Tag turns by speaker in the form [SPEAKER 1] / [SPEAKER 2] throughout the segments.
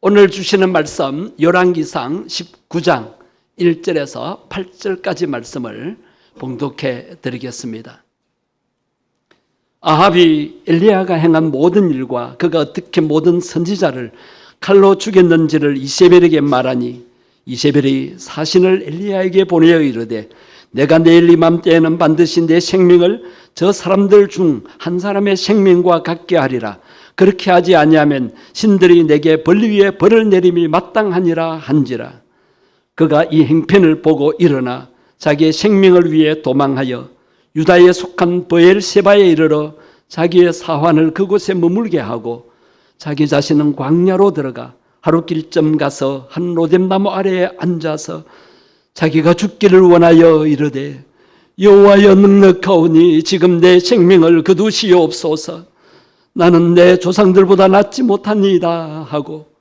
[SPEAKER 1] 오늘 주시는 말씀 열왕기상 19장 1절에서 8절까지 말씀을 봉독해 드리겠습니다. 아합이 엘리야가 행한 모든 일과 그가 어떻게 모든 선지자를 칼로 죽였는지를 이세벨에게 말하니 이세벨이 사신을 엘리야에게 보내어 이르되 내가 내일 이맘때에는 반드시 내 생명을 저 사람들 중 한 사람의 생명과 같게 하리라. 그렇게 하지 아니하면 신들이 내게 벌 위에 벌을 내림이 마땅하니라 한지라. 그가 이 행편을 보고 일어나 자기의 생명을 위해 도망하여 유다에 속한 브엘세바에 이르러 자기의 사환을 그곳에 머물게 하고 자기 자신은 광야로 들어가 하루길쯤 가서 한 로뎀나무 아래에 앉아서 자기가 죽기를 원하여 이르되 여호와여 넉넉하오니 지금 내 생명을 거두시옵소서. 나는 내 조상들보다 낫지 못하니이다 하고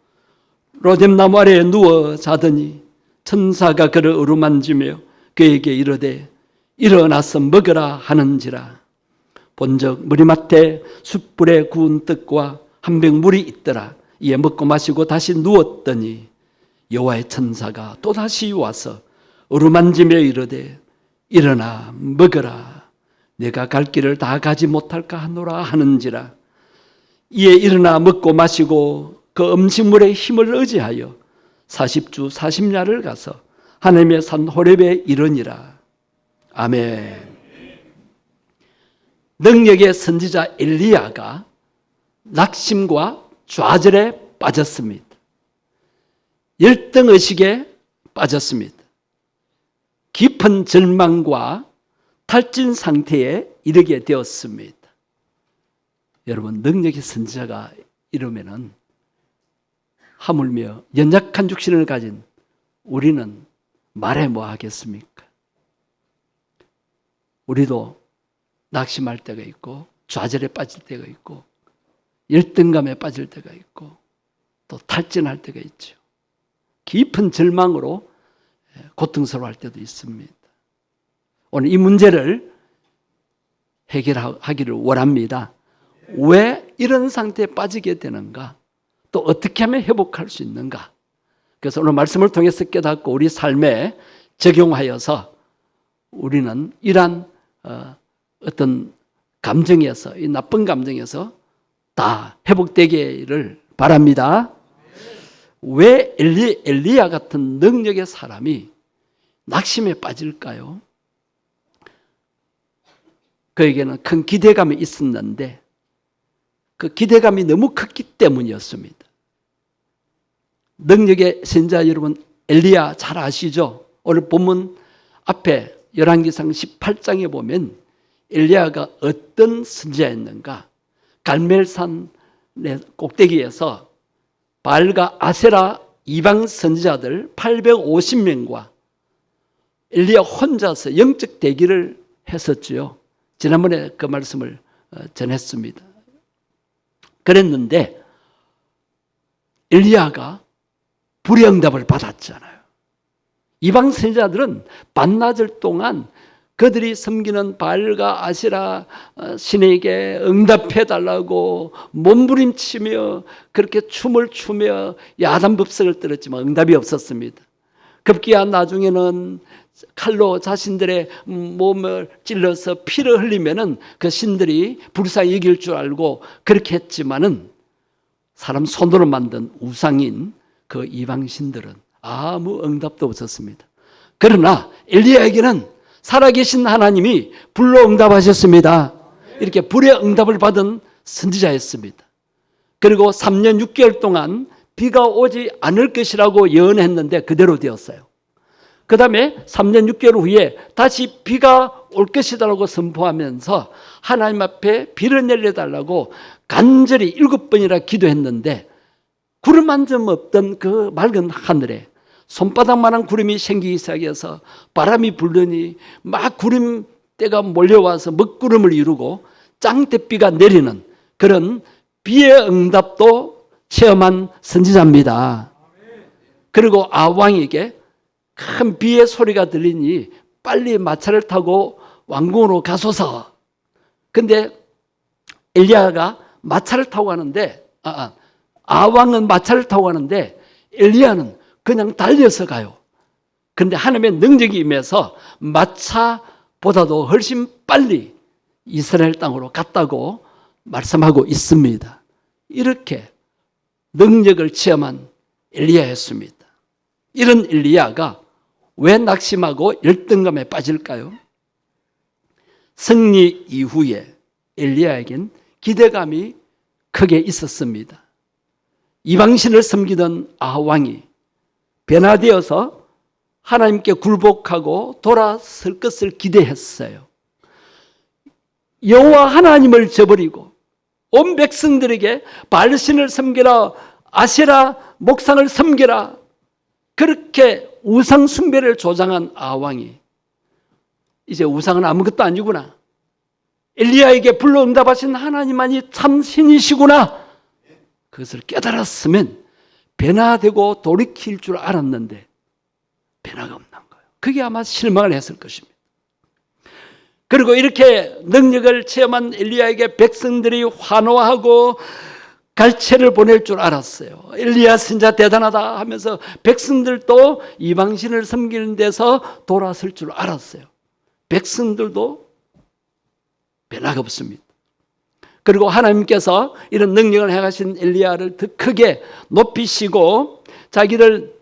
[SPEAKER 1] 로뎀나무 아래에 누워 자더니 천사가 그를 어루만지며 그에게 이르되 일어나서 먹으라 하는지라. 본즉 머리맡에 숯불에 구운 떡과 한 병 물이 있더라. 이에 먹고 마시고 다시 누웠더니 여호와의 천사가 또다시 와서 어루만지며 이르되 일어나 먹으라. 내가 갈 길을 다 가지 못할까 하노라 하는지라. 이에 일어나 먹고 마시고 그 음식물의 힘을 의지하여 40주 40야를 가서 하나님의 산 호렙에 이르니라. 아멘. 능력의 선지자 엘리야가 낙심과 좌절에 빠졌습니다. 열등의식에 빠졌습니다. 깊은 절망과 탈진 상태에 이르게 되었습니다. 여러분, 능력의 선지자가 이러면은 하물며 연약한 육신을 가진 우리는 말해 뭐 하겠습니까? 우리도 낙심할 때가 있고 좌절에 빠질 때가 있고 열등감에 빠질 때가 있고 또 탈진할 때가 있죠. 깊은 절망으로 고통스러워할 때도 있습니다. 오늘 이 문제를 해결하기를 원합니다. 왜 이런 상태에 빠지게 되는가? 또 어떻게 하면 회복할 수 있는가? 그래서 오늘 말씀을 통해서 깨닫고 우리 삶에 적용하여서 우리는 이러한 어떤 감정에서, 이 나쁜 감정에서 다 회복되기를 바랍니다. 왜 엘리야 같은 능력의 사람이 낙심에 빠질까요? 그에게는 큰 기대감이 있었는데 그 기대감이 너무 컸기 때문이었습니다. 능력의 선지자 여러분, 엘리야 잘 아시죠? 오늘 본문 앞에 열왕기상 18장에 보면 엘리야가 어떤 선지자였는가? 갈멜산의 꼭대기에서 바알과 아세라 이방 선지자들 850명과 엘리야 혼자서 영적 대기를 했었지요. 지난번에 그 말씀을 전했습니다. 그랬는데 엘리야가 불의응답을 받았잖아요. 이방 선지자들은 반나절 동안 그들이 섬기는 바알과 아세라 신에게 응답해달라고 몸부림치며 그렇게 춤을 추며 야단법석을 떨었지만 응답이 없었습니다. 급기야 나중에는 칼로 자신들의 몸을 찔러서 피를 흘리면은 그 신들이 불쌍히 여길 줄 알고 그렇게 했지만은 사람 손으로 만든 우상인 그 이방 신들은 아무 응답도 없었습니다. 그러나 엘리야에게는 살아계신 하나님이 불로 응답하셨습니다. 이렇게 불의 응답을 받은 선지자였습니다. 그리고 3년 6개월 동안 비가 오지 않을 것이라고 예언했는데 그대로 되었어요. 그 다음에 3년 6개월 후에 다시 비가 올 것이라고 선포하면서 하나님 앞에 비를 내려달라고 간절히 7번이나 기도했는데 구름 한 점 없던 그 맑은 하늘에 손바닥만한 구름이 생기기 시작해서 바람이 불더니 막 구름대가 몰려와서 먹구름을 이루고 짱대비가 내리는 그런 비의 응답도 체험한 선지자입니다. 그리고 아왕에게 큰 비의 소리가 들리니 빨리 마차를 타고 왕궁으로 가소서. 근데 엘리야가 마차를 타고 가는데 아왕은 마차를 타고 가는데 엘리야는 그냥 달려서 가요. 그런데 하나님의 능력이 임해서 마차보다도 훨씬 빨리 이스라엘 땅으로 갔다고 말씀하고 있습니다. 이렇게 능력을 체험한 엘리야였습니다. 이런 엘리야가 왜 낙심하고 열등감에 빠질까요? 승리 이후에 엘리야에겐 기대감이 크게 있었습니다. 이방신을 섬기던 아왕이 변화되어서 하나님께 굴복하고 돌아설 것을 기대했어요. 여호와 하나님을 저버리고 온 백성들에게 바알신을 섬기라, 아세라 목상을 섬기라, 그렇게 우상 숭배를 조장한 아왕이 이제 우상은 아무것도 아니구나, 엘리야에게 불러 응답하신 하나님만이 참 신이시구나, 그것을 깨달았으면 변화되고 돌이킬 줄 알았는데 변화가 없는 거예요. 그게 아마 실망을 했을 것입니다. 그리고 이렇게 능력을 체험한 엘리야에게 백성들이 환호하고 갈채를 보낼 줄 알았어요. 엘리야 선지자 대단하다 하면서 백성들도 이방신을 섬기는 데서 돌아설 줄 알았어요. 백성들도 변화가 없습니다. 그리고 하나님께서 이런 능력을 행하신 엘리야를 더 크게 높이시고 자기를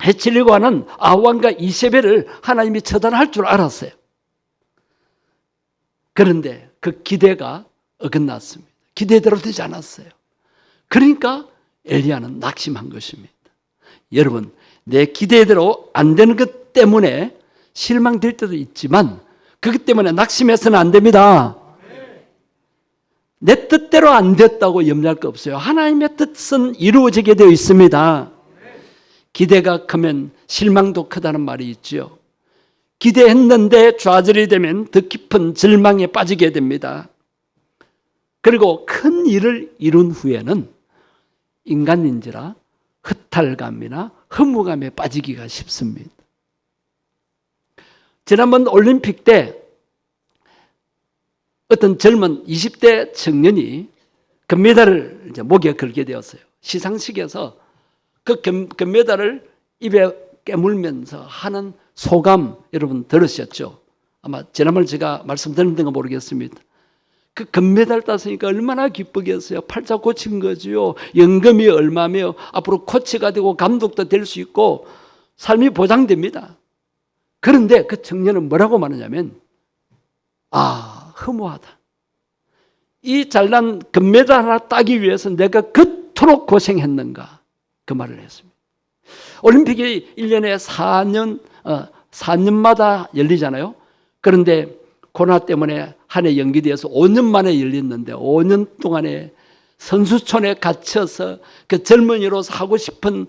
[SPEAKER 1] 해치려고 하는 아왕과 이세벨을 하나님이 처단할 줄 알았어요. 그런데 그 기대가 어긋났습니다. 기대대로 되지 않았어요. 그러니까 엘리야는 낙심한 것입니다. 여러분, 내 기대대로 안 되는 것 때문에 실망될 때도 있지만 그것 때문에 낙심해서는 안 됩니다. 내 뜻대로 안 됐다고 염려할 거 없어요. 하나님의 뜻은 이루어지게 되어 있습니다. 기대가 크면 실망도 크다는 말이 있죠. 기대했는데 좌절이 되면 더 깊은 절망에 빠지게 됩니다. 그리고 큰 일을 이룬 후에는 인간인지라 허탈감이나 허무감에 빠지기가 쉽습니다. 지난번 올림픽 때 어떤 젊은 20대 청년이 금메달을 이제 목에 걸게 되었어요. 시상식에서 그 금메달을 입에 깨물면서 하는 소감 여러분 들으셨죠? 아마 지난번 제가 말씀드렸는가 모르겠습니다. 그 금메달 땄으니까 얼마나 기쁘겠어요. 팔자 고친 거지요. 연금이 얼마며 앞으로 코치가 되고 감독도 될 수 있고 삶이 보장됩니다. 그런데 그 청년은 뭐라고 말하냐면 허무하다. 이 잘난 금메달 하나 따기 위해서 내가 그토록 고생했는가, 그 말을 했습니다. 올림픽이 1년에 4년마다 열리잖아요. 그런데 코로나 때문에 한 해 연기되어서 5년 만에 열렸는데 5년 동안에 선수촌에 갇혀서 그 젊은이로서 하고 싶은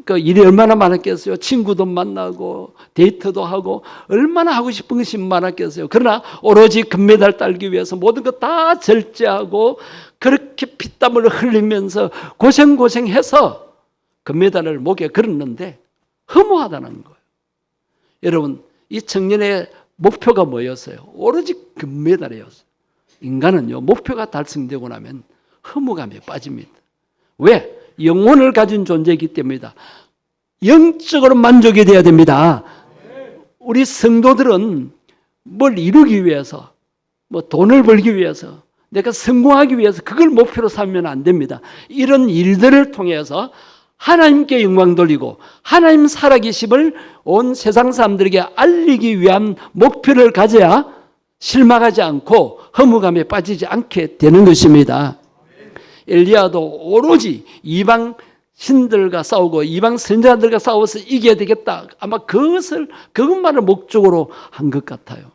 [SPEAKER 1] 그 일이 얼마나 많았겠어요. 친구도 만나고 데이트도 하고 얼마나 하고 싶은 것이 많았겠어요. 그러나 오로지 금메달 따기 위해서 모든 것 다 절제하고 그렇게 피땀을 흘리면서 고생해서 금메달을 목에 걸었는데 허무하다는 거예요. 여러분, 이 청년의 목표가 뭐였어요? 오로지 금메달이었어요. 인간은요, 목표가 달성되고 나면 허무감에 빠집니다. 왜? 영혼을 가진 존재이기 때문이다. 영적으로 만족이 돼야 됩니다. 우리 성도들은 뭘 이루기 위해서, 뭐 돈을 벌기 위해서, 내가 성공하기 위해서 그걸 목표로 삼으면 안 됩니다. 이런 일들을 통해서 하나님께 영광 돌리고 하나님 살아계심을 온 세상 사람들에게 알리기 위한 목표를 가져야 실망하지 않고 허무감에 빠지지 않게 되는 것입니다. 엘리야도 오로지 이방 신들과 싸우고 이방 선지자들과 싸워서 이겨야 되겠다, 아마 그것만을 목적으로 한 것 같아요.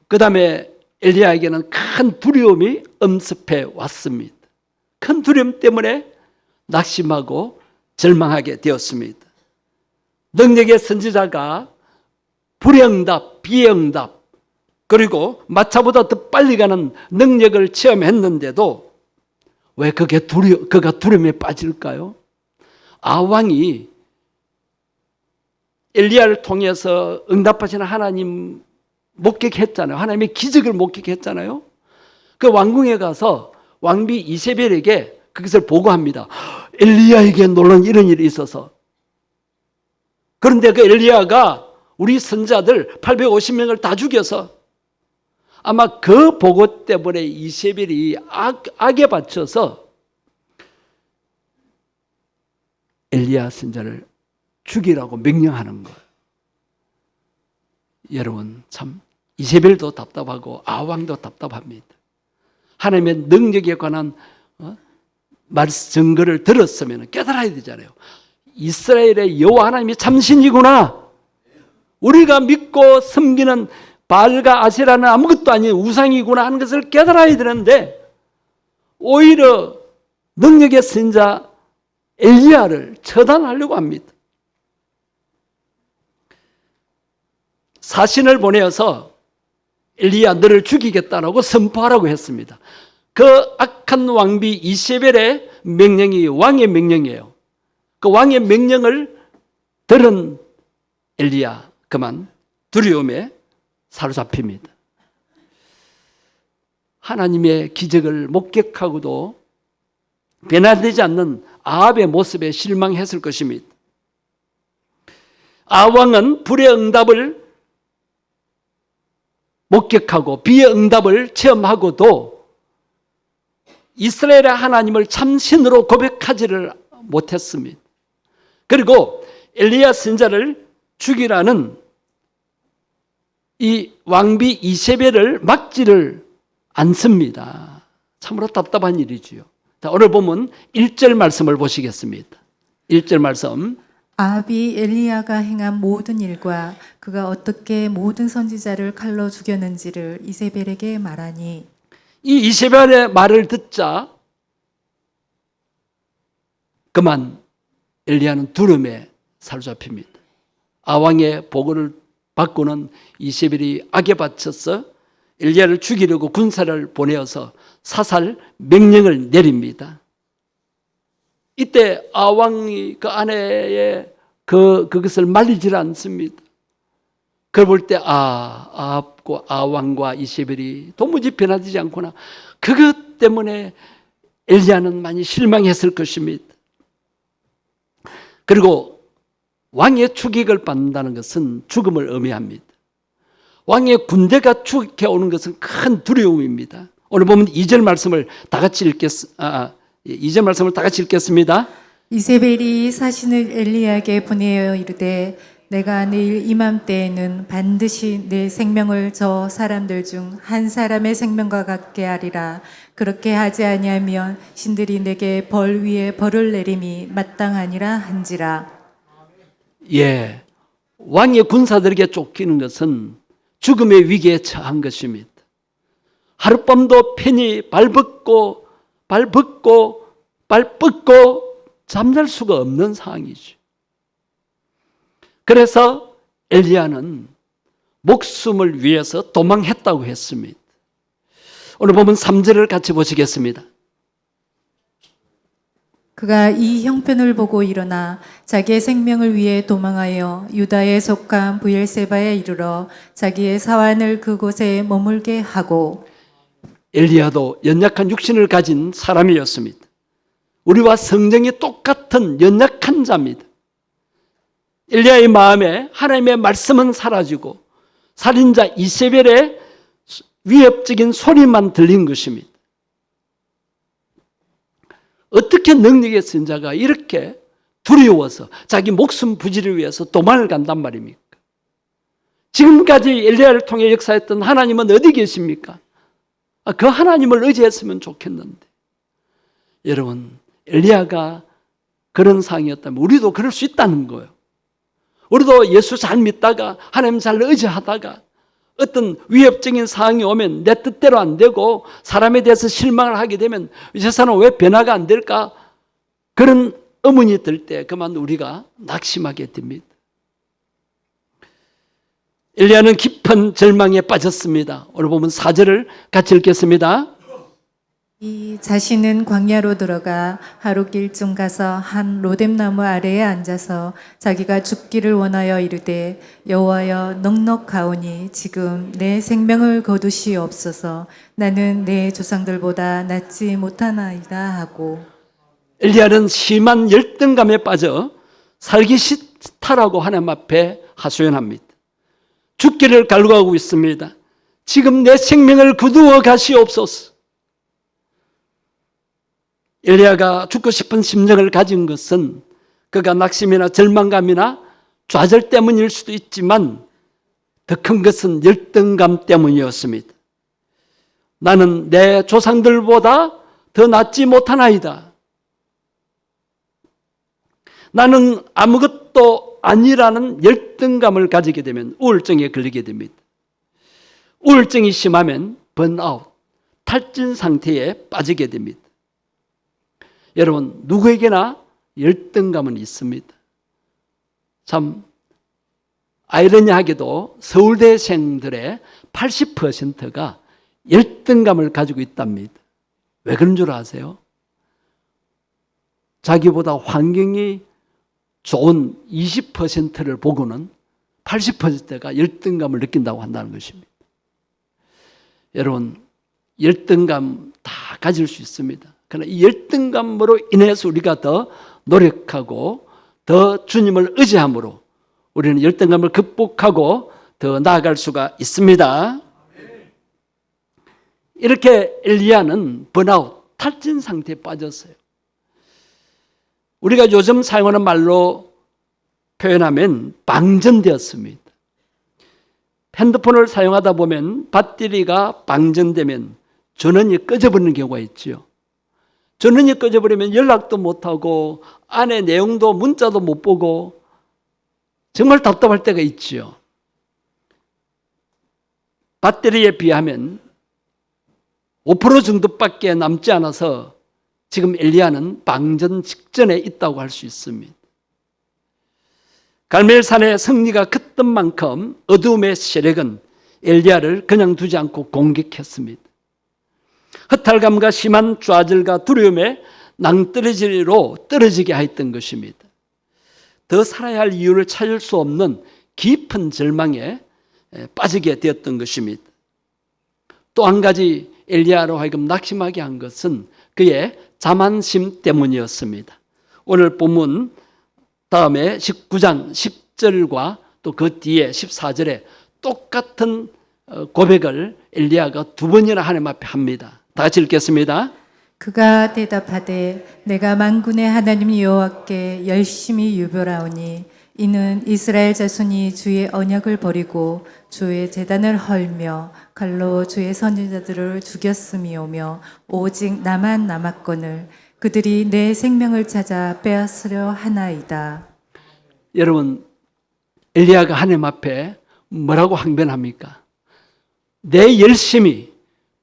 [SPEAKER 1] 그 다음에 엘리야에게는 큰 두려움이 엄습해 왔습니다. 큰 두려움 때문에 낙심하고 절망하게 되었습니다. 능력의 선지자가 불응답, 비응답, 그리고 마차보다 더 빨리 가는 능력을 체험했는데도 왜 그가 두려움에 빠질까요? 아왕이 엘리야를 통해서 응답하시는 하나님 목격했잖아요. 하나님의 기적을 목격했잖아요. 그 왕궁에 가서 왕비 이세벨에게 그것을 보고합니다. 엘리야에게 놀라운 이런 일이 있어서. 그런데 그 엘리야가 우리 선자들 850명을 다 죽여서 아마 그 보고 때문에 이세벨이 악에 받쳐서 엘리야 선자를 죽이라고 명령하는 거예요. 여러분 참 이세벨도 답답하고 아왕도 답답합니다. 하나님의 능력에 관한 증거를 들었으면 깨달아야 되잖아요. 이스라엘의 여호와 하나님이 참신이구나. 우리가 믿고 섬기는 바알과 아세라는 아무것도 아닌 우상이구나 하는 것을 깨달아야 되는데 오히려 능력의 선자 엘리야를 처단하려고 합니다. 사신을 보내어서 엘리야 너를 죽이겠다라고 선포하라고 했습니다. 그 악한 왕비 이세벨의 명령이 왕의 명령이에요. 그 왕의 명령을 들은 엘리야 그만 두려움에 사로잡힙니다. 하나님의 기적을 목격하고도 변화되지 않는 아합의 모습에 실망했을 것입니다. 아왕은 불의 응답을 목격하고 비의 응답을 체험하고도 이스라엘의 하나님을 참신으로 고백하지를 못했습니다. 그리고 엘리야 선자를 죽이라는 이 왕비 이세벨을 막지를 않습니다. 참으로 답답한 일이지요. 자, 오늘 보면 1절 말씀을 보시겠습니다. 1절 말씀.
[SPEAKER 2] 아합이 엘리야가 행한 모든 일과 그가 어떻게 모든 선지자를 칼로 죽였는지를 이세벨에게 말하니
[SPEAKER 1] 이 이세벨의 말을 듣자 그만 엘리야는 두려움에 사로잡힙니다. 아왕의 보고를 받고는 이세벨이 악에 받쳐서 엘리야를 죽이려고 군사를 보내어서 사살 명령을 내립니다. 이때 아왕이 그 아내의 그것을 말리질 않습니다. 그걸 볼 때 아합과 아왕과 이세벨이 도무지 변화되지 않구나. 그것 때문에 엘리야는 많이 실망했을 것입니다. 그리고 왕의 추격을 받는다는 것은 죽음을 의미합니다. 왕의 군대가 추격해 오는 것은 큰 두려움입니다. 오늘 보면 2절 말씀을 다 같이 2절 말씀을 다 같이 읽겠습니다.
[SPEAKER 2] 이세벨이 사신을 엘리야에게 보내어 이르되 내가 내일 이맘때에는 반드시 내 생명을 저 사람들 중 한 사람의 생명과 같게 하리라. 그렇게 하지 아니하면 신들이 내게 벌 위에 벌을 내림이 마땅하니라 한지라.
[SPEAKER 1] 예, 왕의 군사들에게 쫓기는 것은 죽음의 위기에 처한 것입니다. 하룻밤도 편히 발 뻗고 잠잘 수가 없는 상황이죠. 그래서 엘리야는 목숨을 위해서 도망했다고 했습니다. 오늘 보면 3절을 같이 보시겠습니다.
[SPEAKER 2] 그가 이 형편을 보고 일어나 자기의 생명을 위해 도망하여 유다에 속한 브엘세바에 이르러 자기의 사환을 그곳에 머물게 하고.
[SPEAKER 1] 엘리야도 연약한 육신을 가진 사람이었습니다. 우리와 성정이 똑같은 연약한 자입니다. 엘리야의 마음에 하나님의 말씀은 사라지고 살인자 이세벨의 위협적인 소리만 들린 것입니다. 어떻게 능력의 선자가 이렇게 두려워서 자기 목숨 부지를 위해서 도망을 간단 말입니까? 지금까지 엘리야를 통해 역사했던 하나님은 어디 계십니까? 그 하나님을 의지했으면 좋겠는데. 여러분, 엘리야가 그런 상황이었다면 우리도 그럴 수 있다는 거예요. 우리도 예수 잘 믿다가 하나님 잘 의지하다가 어떤 위협적인 상황이 오면 내 뜻대로 안 되고 사람에 대해서 실망을 하게 되면 저 사람은 왜 변화가 안 될까? 그런 의문이 들 때 그만 우리가 낙심하게 됩니다. 엘리야는 깊은 절망에 빠졌습니다. 오늘 보면 4절을 같이 읽겠습니다.
[SPEAKER 2] 이 자신은 광야로 들어가 하루 길쯤 가서 한 로뎀나무 아래에 앉아서 자기가 죽기를 원하여 이르되 여호와여 넉넉하오니 지금 내 생명을 거두시옵소서. 나는 내 조상들보다 낫지 못하나이다 하고.
[SPEAKER 1] 엘리야는 심한 열등감에 빠져 살기 싫다라고 하나님 앞에 하소연합니다. 죽기를 갈구하고 있습니다. 지금 내 생명을 거두어 가시옵소서. 엘리야가 죽고 싶은 심정을 가진 것은 그가 낙심이나 절망감이나 좌절 때문일 수도 있지만 더 큰 것은 열등감 때문이었습니다. 나는 내 조상들보다 더 낫지 못하나이다. 나는 아무것도 아니라는 열등감을 가지게 되면 우울증에 걸리게 됩니다. 우울증이 심하면 번아웃, 탈진 상태에 빠지게 됩니다. 여러분, 누구에게나 열등감은 있습니다. 참 아이러니하게도 서울대생들의 80%가 열등감을 가지고 있답니다. 왜 그런 줄 아세요? 자기보다 환경이 좋은 20%를 보고는 80%가 열등감을 느낀다고 한다는 것입니다. 여러분, 열등감 다 가질 수 있습니다. 그러나 이 열등감으로 인해서 우리가 더 노력하고 더 주님을 의지함으로 우리는 열등감을 극복하고 더 나아갈 수가 있습니다. 이렇게 엘리야는 번아웃, 탈진 상태에 빠졌어요. 우리가 요즘 사용하는 말로 표현하면 방전되었습니다. 핸드폰을 사용하다 보면 배터리가 방전되면 전원이 꺼져버리는 경우가 있죠. 전원이 꺼져버리면 연락도 못하고 안에 내용도 문자도 못 보고 정말 답답할 때가 있죠. 배터리에 비하면 5% 정도밖에 남지 않아서 지금 엘리야는 방전 직전에 있다고 할 수 있습니다. 갈멜산의 승리가 컸던 만큼 어두움의 세력은 엘리야를 그냥 두지 않고 공격했습니다. 허탈감과 심한 좌절과 두려움에 낭떠러지로 떨어지게 하였던 것입니다. 더 살아야 할 이유를 찾을 수 없는 깊은 절망에 빠지게 되었던 것입니다. 또 한 가지 엘리야로 하여금 낙심하게 한 것은 그의 자만심 때문이었습니다. 오늘 본문 다음에 19장 10절과 또 그 뒤에 14절에 똑같은 고백을 엘리야가 두 번이나 하나님 앞에 합니다. 다 같이 읽겠습니다.
[SPEAKER 2] 그가 대답하되 내가 만군의 하나님 여호와께 열심히 유별하오니 이는 이스라엘 자손이 주의 언약을 버리고 주의 제단을 헐며 칼로 주의 선지자들을 죽였음이오며 오직 나만 남았거늘 그들이 내 생명을 찾아 빼앗으려 하나이다. 여러분,
[SPEAKER 1] 엘리야가 하나님 앞에 뭐라고 항변합니까? 내 열심이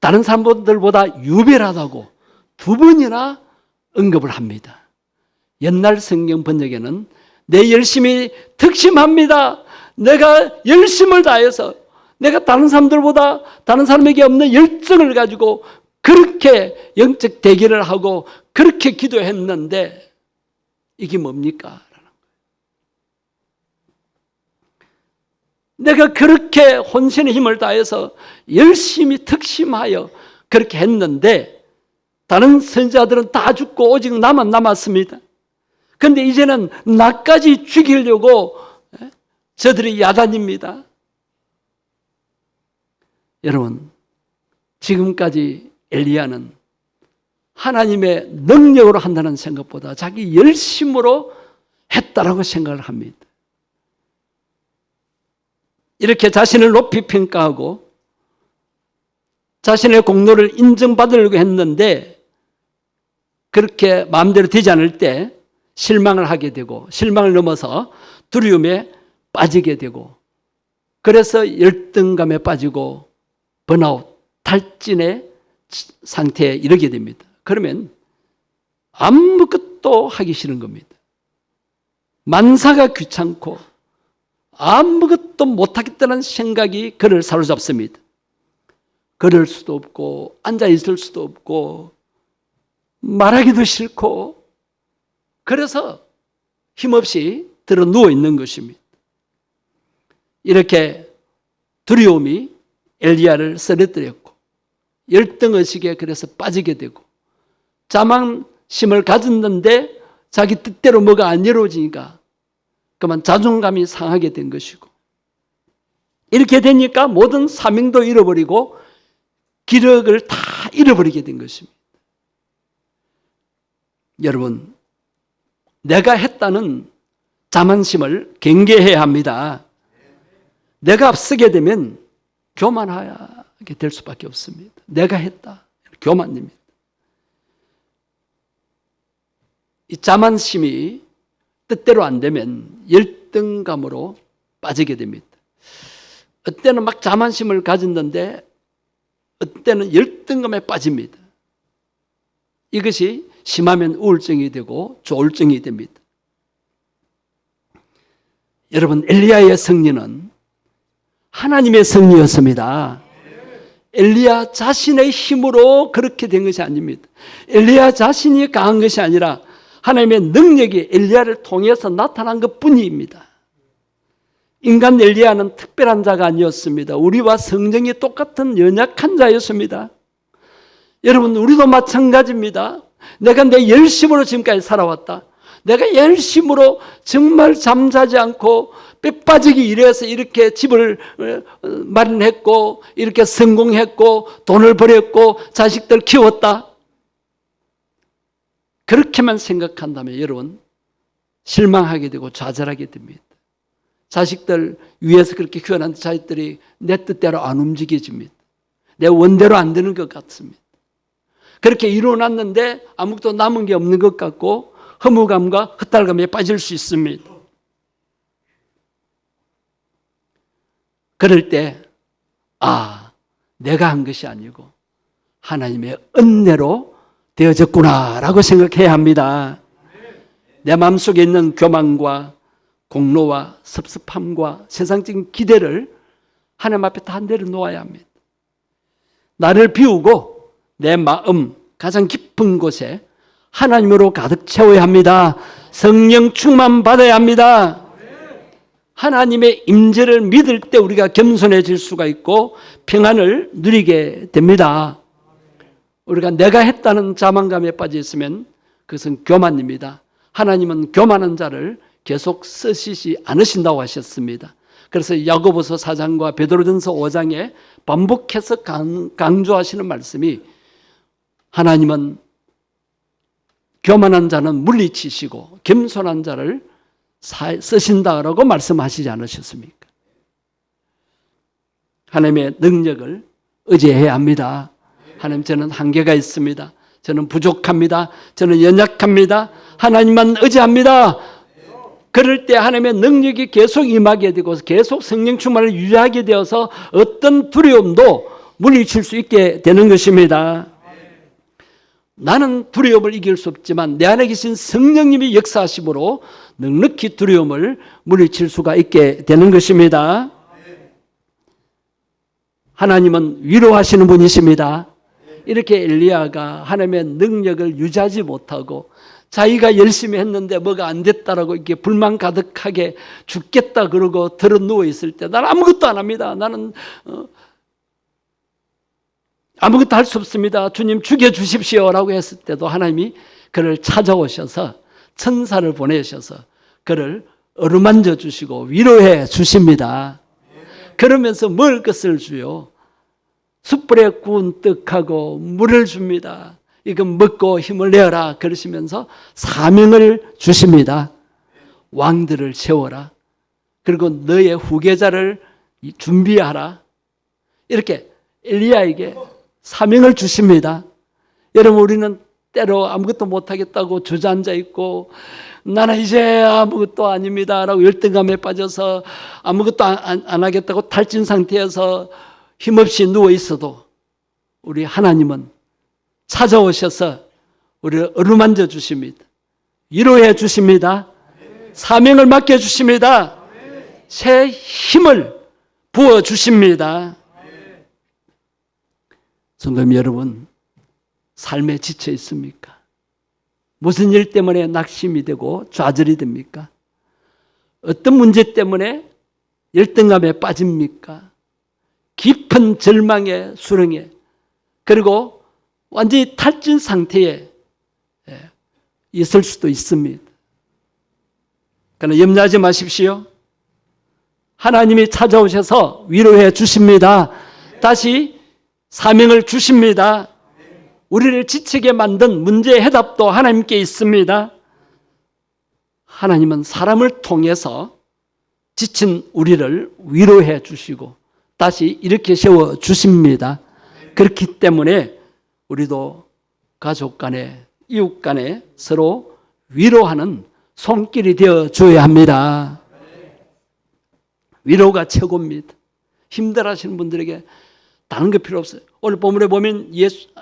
[SPEAKER 1] 다른 사람들보다 유별하다고 두 번이나 언급을 합니다. 옛날 성경 번역에는 내 열심이 특심합니다. 내가 열심을 다해서 내가 다른 사람들보다 다른 사람에게 없는 열정을 가지고 그렇게 영적 대기를 하고 그렇게 기도했는데 이게 뭡니까? 내가 그렇게 혼신의 힘을 다해서 열심히 특심하여 그렇게 했는데 다른 선지자들은 다 죽고 오직 나만 남았습니다. 그런데 이제는 나까지 죽이려고 저들이 야단입니다. 여러분, 지금까지 엘리야는 하나님의 능력으로 한다는 생각보다 자기 열심으로 했다라고 생각을 합니다. 이렇게 자신을 높이 평가하고 자신의 공로를 인정받으려고 했는데 그렇게 마음대로 되지 않을 때 실망을 하게 되고 실망을 넘어서 두려움에 빠지게 되고 그래서 열등감에 빠지고 번아웃, 탈진의 상태에 이르게 됩니다. 그러면 아무것도 하기 싫은 겁니다. 만사가 귀찮고 아무것도 못하겠다는 생각이 그를 사로잡습니다. 걸을 수도 없고 앉아 있을 수도 없고 말하기도 싫고 그래서 힘없이 들어 누워 있는 것입니다. 이렇게 두려움이 엘리야를 쓰러뜨렸고 열등의식에 그래서 빠지게 되고 자만심을 가졌는데 자기 뜻대로 뭐가 안 이루어지니까 그만 자존감이 상하게 된 것이고 이렇게 되니까 모든 사명도 잃어버리고 기력을 다 잃어버리게 된 것입니다. 여러분, 내가 했다는 자만심을 경계해야 합니다. 내가 앞서게 되면 교만하게 될 수밖에 없습니다. 내가 했다. 교만입니다. 이 자만심이 뜻대로 안 되면 열등감으로 빠지게 됩니다. 어때는 막 자만심을 가졌는데 어때는 열등감에 빠집니다. 이것이 심하면 우울증이 되고 조울증이 됩니다. 여러분, 엘리야의 승리는 하나님의 승리였습니다. 엘리야 자신의 힘으로 그렇게 된 것이 아닙니다. 엘리야 자신이 강한 것이 아니라 하나님의 능력이 엘리야를 통해서 나타난 것뿐입니다. 인간 엘리야는 특별한 자가 아니었습니다. 우리와 성정이 똑같은 연약한 자였습니다. 여러분, 우리도 마찬가지입니다. 내가 내 열심으로 지금까지 살아왔다. 내가 열심으로 정말 잠자지 않고 뼈 빠지게 일해서 이렇게 집을 마련했고 이렇게 성공했고 돈을 벌였고 자식들 키웠다. 그렇게만 생각한다면 여러분 실망하게 되고 좌절하게 됩니다. 자식들 위에서 그렇게 키워놨는데 자식들이 내 뜻대로 안 움직여집니다. 내 원대로 안 되는 것 같습니다. 그렇게 이루어놨는데 아무것도 남은 게 없는 것 같고 허무감과 허탈감에 빠질 수 있습니다. 그럴 때 내가 한 것이 아니고 하나님의 은혜로 되어졌구나라고 생각해야 합니다. 내 마음속에 있는 교만과 공로와 섭섭함과 세상적인 기대를 하나님 앞에 다 내려놓아야 합니다. 나를 비우고 내 마음 가장 깊은 곳에 하나님으로 가득 채워야 합니다. 성령 충만 받아야 합니다. 하나님의 임재를 믿을 때 우리가 겸손해질 수가 있고 평안을 누리게 됩니다. 우리가 내가 했다는 자만감에 빠져 있으면 그것은 교만입니다. 하나님은 교만한 자를 계속 쓰시지 않으신다고 하셨습니다. 그래서 야고보서 4장과 베드로전서 5장에 반복해서 강조하시는 말씀이 하나님은 교만한 자는 물리치시고 겸손한 자를 쓰신다라고 말씀하시지 않으셨습니까? 하나님의 능력을 의지해야 합니다. 하나님, 저는 한계가 있습니다. 저는 부족합니다. 저는 연약합니다. 하나님만 의지합니다. 그럴 때 하나님의 능력이 계속 임하게 되고 계속 성령 충만을 유지하게 되어서 어떤 두려움도 물리칠 수 있게 되는 것입니다. 나는 두려움을 이길 수 없지만 내 안에 계신 성령님이 역사하심으로 넉넉히 두려움을 물리칠 수가 있게 되는 것입니다. 하나님은 위로하시는 분이십니다. 이렇게 엘리야가 하나님의 능력을 유지하지 못하고 자기가 열심히 했는데 뭐가 안 됐다라고 이렇게 불만 가득하게 죽겠다 그러고 들어 누워 있을 때 나는 아무것도 안 합니다. 나는 아무것도 할 수 없습니다. 주님 죽여주십시오라고 했을 때도 하나님이 그를 찾아오셔서 천사를 보내셔서 그를 어루만져 주시고 위로해 주십니다. 그러면서 먹을 것을 주요. 숯불에 구운 떡하고 물을 줍니다. 이거 먹고 힘을 내어라 그러시면서 사명을 주십니다. 왕들을 세워라. 그리고 너의 후계자를 준비하라. 이렇게 엘리야에게 사명을 주십니다. 여러분, 우리는 때로 아무것도 못하겠다고 주저앉아 있고 나는 이제 아무것도 아닙니다 라고 열등감에 빠져서 아무것도 안 하겠다고 탈진 상태에서 힘없이 누워 있어도 우리 하나님은 찾아오셔서 우리를 어루만져 주십니다. 위로해 주십니다. 사명을 맡겨 주십니다. 새 힘을 부어 주십니다. 성도님 여러분, 삶에 지쳐 있습니까? 무슨 일 때문에 낙심이 되고 좌절이 됩니까? 어떤 문제 때문에 열등감에 빠집니까? 깊은 절망의 수렁에, 그리고 완전히 탈진 상태에 있을 수도 있습니다. 그러나 염려하지 마십시오. 하나님이 찾아오셔서 위로해 주십니다. 다시 사명을 주십니다. 우리를 지치게 만든 문제의 해답도 하나님께 있습니다. 하나님은 사람을 통해서 지친 우리를 위로해 주시고 다시 일으켜 세워 주십니다. 그렇기 때문에 우리도 가족 간에, 이웃 간에 서로 위로하는 손길이 되어 줘야 합니다. 위로가 최고입니다. 힘들어하시는 분들에게 다른 게 필요 없어요. 오늘 본문에 보면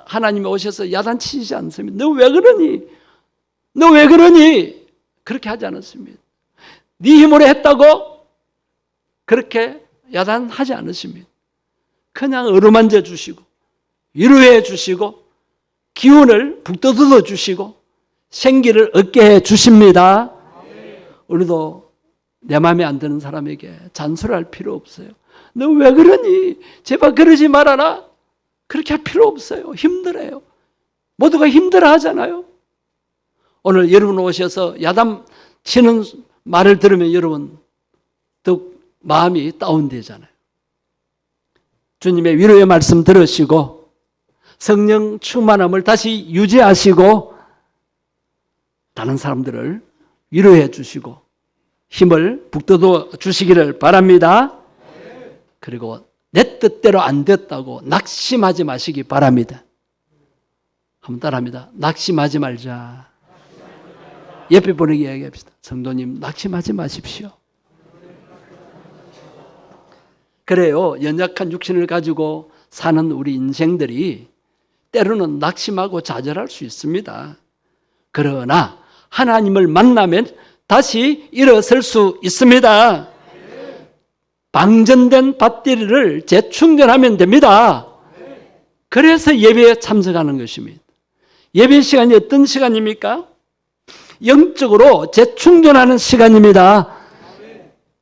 [SPEAKER 1] 하나님이 오셔서 야단치지 않습니다. 너 왜 그러니? 너 왜 그러니? 그렇게 하지 않았습니다. 네 힘으로 했다고 그렇게 야단하지 않으십니다. 그냥 어루만져 주시고 위로해 주시고 기운을 북돋워 주시고 생기를 얻게 해 주십니다. 우리도 내 마음에 안 드는 사람에게 잔소리할 필요 없어요. 너 왜 그러니? 제발 그러지 말아라. 그렇게 할 필요 없어요. 힘들어요. 모두가 힘들어 하잖아요. 오늘 여러분 오셔서 야단 치는 말을 들으면 여러분 더욱 마음이 다운되잖아요. 주님의 위로의 말씀 들으시고 성령 충만함을 다시 유지하시고 다른 사람들을 위로해 주시고 힘을 북돋워 주시기를 바랍니다. 그리고 내 뜻대로 안 됐다고 낙심하지 마시기 바랍니다. 한번 따라합니다. 낙심하지 말자. 옆에 분에게 얘기합시다. 성도님, 낙심하지 마십시오. 그래요. 연약한 육신을 가지고 사는 우리 인생들이 때로는 낙심하고 좌절할 수 있습니다. 그러나 하나님을 만나면 다시 일어설 수 있습니다. 방전된 배터리를 재충전하면 됩니다. 그래서 예배에 참석하는 것입니다. 예배 시간이 어떤 시간입니까? 영적으로 재충전하는 시간입니다.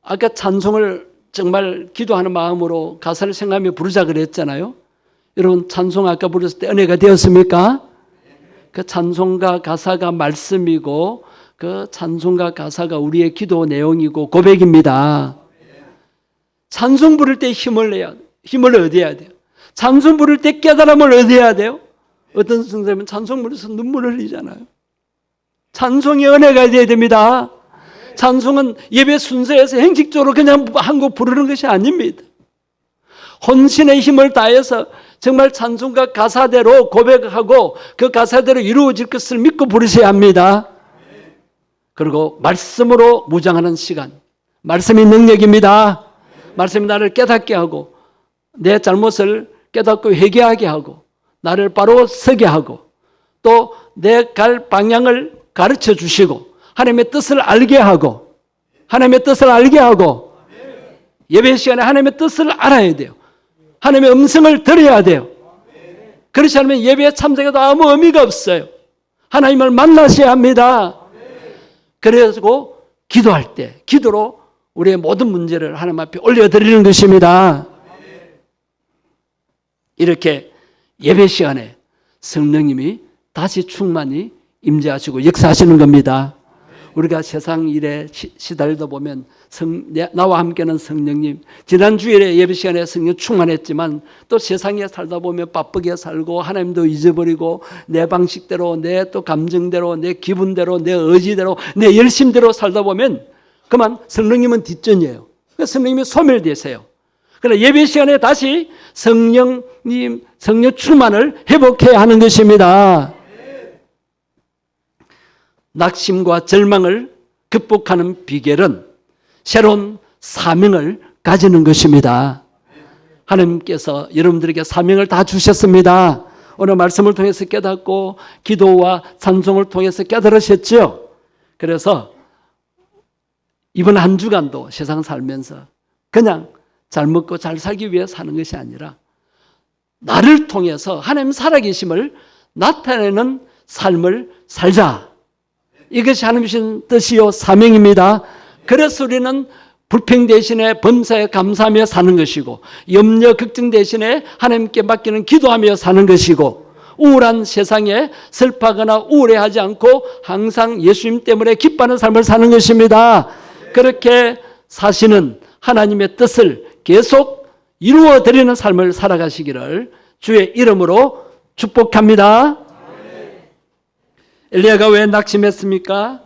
[SPEAKER 1] 아까 찬송을 정말 기도하는 마음으로 가사를 생각하며 부르자 그랬잖아요. 여러분 찬송 아까 부르셨을 때 은혜가 되었습니까? 그 찬송가 가사가 말씀이고 그 찬송가 가사가 우리의 기도 내용이고 고백입니다. 찬송 부를 때 힘을 얻어야 돼요. 찬송 부를 때 깨달음을 얻어야 돼요. 어떤 성도님은 찬송 부르면서 눈물을 흘리잖아요. 찬송이 은혜가 되어야 됩니다. 찬송은 예배 순서에서 형식적으로 그냥 한 곡 부르는 것이 아닙니다. 혼신의 힘을 다해서 정말 찬송가 가사대로 고백하고 그 가사대로 이루어질 것을 믿고 부르셔야 합니다. 그리고 말씀으로 무장하는 시간. 말씀이 능력입니다. 말씀이 나를 깨닫게 하고 내 잘못을 깨닫고 회개하게 하고 나를 바로 서게 하고 또 내 갈 방향을 가르쳐 주시고 하나님의 뜻을 알게 하고 예배 시간에 하나님의 뜻을 알아야 돼요. 하나님의 음성을 들어야 돼요. 그렇지 않으면 예배에 참석해도 아무 의미가 없어요. 하나님을 만나셔야 합니다. 그래서 기도할 때 기도로 우리의 모든 문제를 하나님 앞에 올려드리는 것입니다. 이렇게 예배 시간에 성령님이 다시 충만히 임재하시고 역사하시는 겁니다. 우리가 세상 일에 시달리다 보면 나와 함께는 성령님, 지난 주일에 예배 시간에 성령 충만했지만 또 세상에 살다 보면 바쁘게 살고 하나님도 잊어버리고 내 방식대로 내 또 감정대로 내 기분대로 내 의지대로 내 열심대로 살다 보면 그만 성령님은 뒷전이에요. 성령님이 소멸되세요. 그러나 예배 시간에 다시 성령 충만을 회복해야 하는 것입니다. 낙심과 절망을 극복하는 비결은 새로운 사명을 가지는 것입니다. 하나님께서 여러분들에게 사명을 다 주셨습니다. 오늘 말씀을 통해서 깨닫고 기도와 찬송을 통해서 깨달으셨죠. 그래서 이번 한 주간도 세상 살면서 그냥 잘 먹고 잘 살기 위해 사는 것이 아니라 나를 통해서 하나님 살아계심을 나타내는 삶을 살자. 이것이 하나님의 뜻이요 사명입니다. 그래서 우리는 불평 대신에 범사에 감사하며 사는 것이고, 염려 걱정 대신에 하나님께 맡기는 기도하며 사는 것이고, 우울한 세상에 슬퍼하거나 우울해하지 않고 항상 예수님 때문에 기뻐하는 삶을 사는 것입니다. 그렇게 사시는 하나님의 뜻을 계속 이루어 드리는 삶을 살아가시기를 주의 이름으로 축복합니다. 엘리야가 왜 낙심했습니까?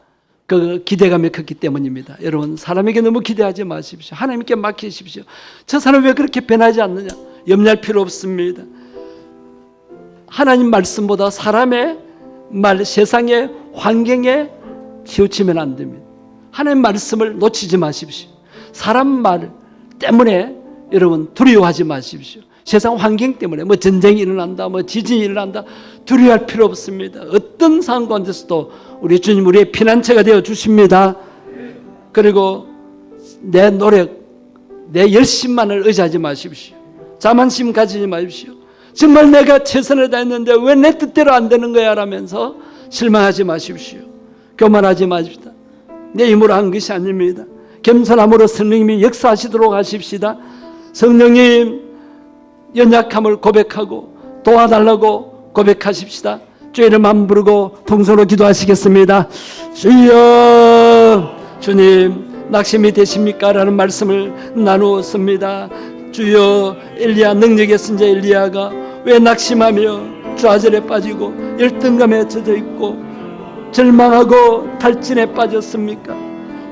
[SPEAKER 1] 그 기대감이 컸기 때문입니다. 여러분, 사람에게 너무 기대하지 마십시오. 하나님께 맡기십시오. 저 사람 왜 그렇게 변하지 않느냐? 염려할 필요 없습니다. 하나님 말씀보다 사람의 말, 세상의 환경에 치우치면 안 됩니다. 하나님 말씀을 놓치지 마십시오. 사람 말 때문에 여러분 두려워하지 마십시오. 세상 환경 때문에 뭐 전쟁이 일어난다, 뭐 지진이 일어난다, 두려워할 필요 없습니다. 어떤 상황 가운데서도 우리 주님 우리의 피난처가 되어 주십니다. 그리고 내 노력, 내 열심만을 의지하지 마십시오. 자만심 가지지 마십시오. 정말 내가 최선을 다했는데 왜 내 뜻대로 안 되는 거야 라면서 실망하지 마십시오. 교만하지 마십시다. 내 힘으로 한 것이 아닙니다. 겸손함으로 성령님이 역사하시도록 하십시다. 성령님, 연약함을 고백하고 도와달라고 고백하십시다. 주의 이름만 부르고 통성으로 기도하시겠습니다. 주여, 주님 낙심이 되십니까? 라는 말씀을 나누었습니다. 주여, 엘리야 능력의 선자 엘리야가 왜 낙심하며 좌절에 빠지고 열등감에 젖어 있고 절망하고 탈진에 빠졌습니까?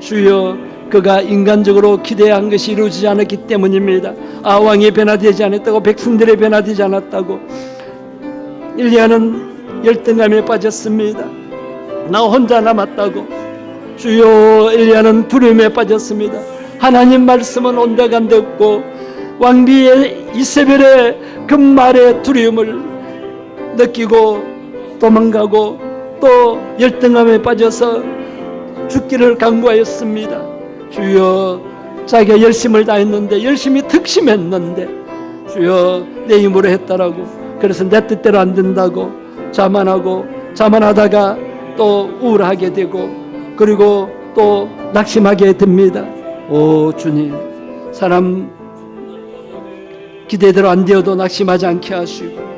[SPEAKER 1] 주여, 그가 인간적으로 기대한 것이 이루어지지 않았기 때문입니다. 왕이 변화되지 않았다고, 백성들이 변화되지 않았다고, 엘리야는 열등감에 빠졌습니다. 나 혼자 남았다고. 주여, 엘리야는 두려움에 빠졌습니다. 하나님 말씀은 온데간데 없고 왕비의 이세벨의 그 말의 두려움을 느끼고 도망가고 또 열등감에 빠져서 죽기를 강구하였습니다. 주여, 자기가 열심을 다했는데, 열심히 득심했는데 주여 내 힘으로 했다라고, 그래서 내 뜻대로 안 된다고 자만하고, 자만하다가 또 우울하게 되고 그리고 또 낙심하게 됩니다. 오 주님, 사람 기대대로 안 되어도 낙심하지 않게 하시고,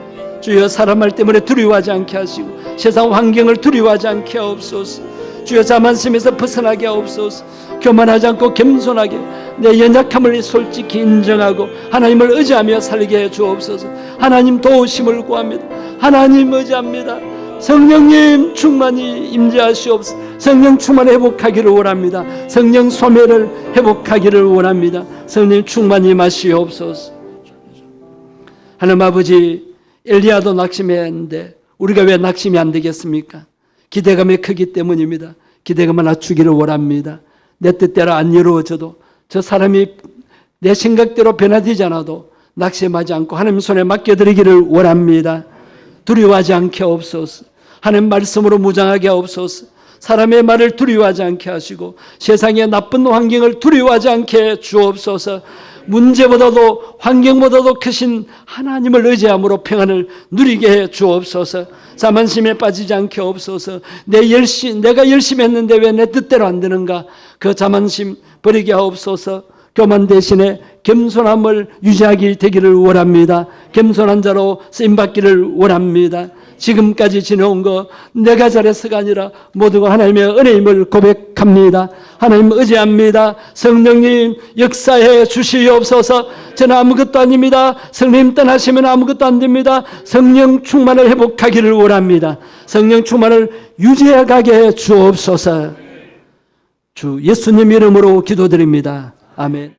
[SPEAKER 1] 주여 사람 말 때문에 두려워하지 않게 하시고, 세상 환경을 두려워하지 않게 하옵소서. 주여 자만심에서 벗어나게 하옵소서. 교만하지 않고 겸손하게 내 연약함을 솔직히 인정하고 하나님을 의지하며 살게 해 주옵소서. 하나님 도우심을 구합니다. 하나님 의지합니다. 성령님 충만히 임재하시옵소서. 성령 충만히 회복하기를 원합니다. 성령 소멸을 회복하기를 원합니다. 성령 충만히 임하시옵소서. 하나님 아버지, 엘리야도 낙심했는데 우리가 왜 낙심이 안 되겠습니까? 기대감이 크기 때문입니다. 기대감을 낮추기를 원합니다. 내 뜻대로 안 이루어져도, 저 사람이 내 생각대로 변화되지 않아도 낙심하지 않고 하나님 손에 맡겨드리기를 원합니다. 두려워하지 않게 하옵소서. 하나님 말씀으로 무장하게 하옵소서. 사람의 말을 두려워하지 않게 하시고 세상의 나쁜 환경을 두려워하지 않게 주옵소서. 문제보다도 환경보다도 크신 하나님을 의지함으로 평안을 누리게 해 주옵소서. 자만심에 빠지지 않게 하옵소서. 내가 열심히 했는데 왜 내 뜻대로 안 되는가? 그 자만심 버리게 하옵소서. 교만 대신에 겸손함을 유지하게 되기를 원합니다. 겸손한 자로 쓰임받기를 원합니다. 지금까지 지내온 거 내가 잘해서가 아니라 모두가 하나님의 은혜임을 고백합니다. 하나님 의지합니다. 성령님 역사해 주시옵소서. 저는 아무것도 아닙니다. 성령 떠나시면 아무것도 안 됩니다. 성령 충만을 회복하기를 원합니다. 성령 충만을 유지해 가게 해 주옵소서. 주 예수님 이름으로 기도드립니다. 아멘.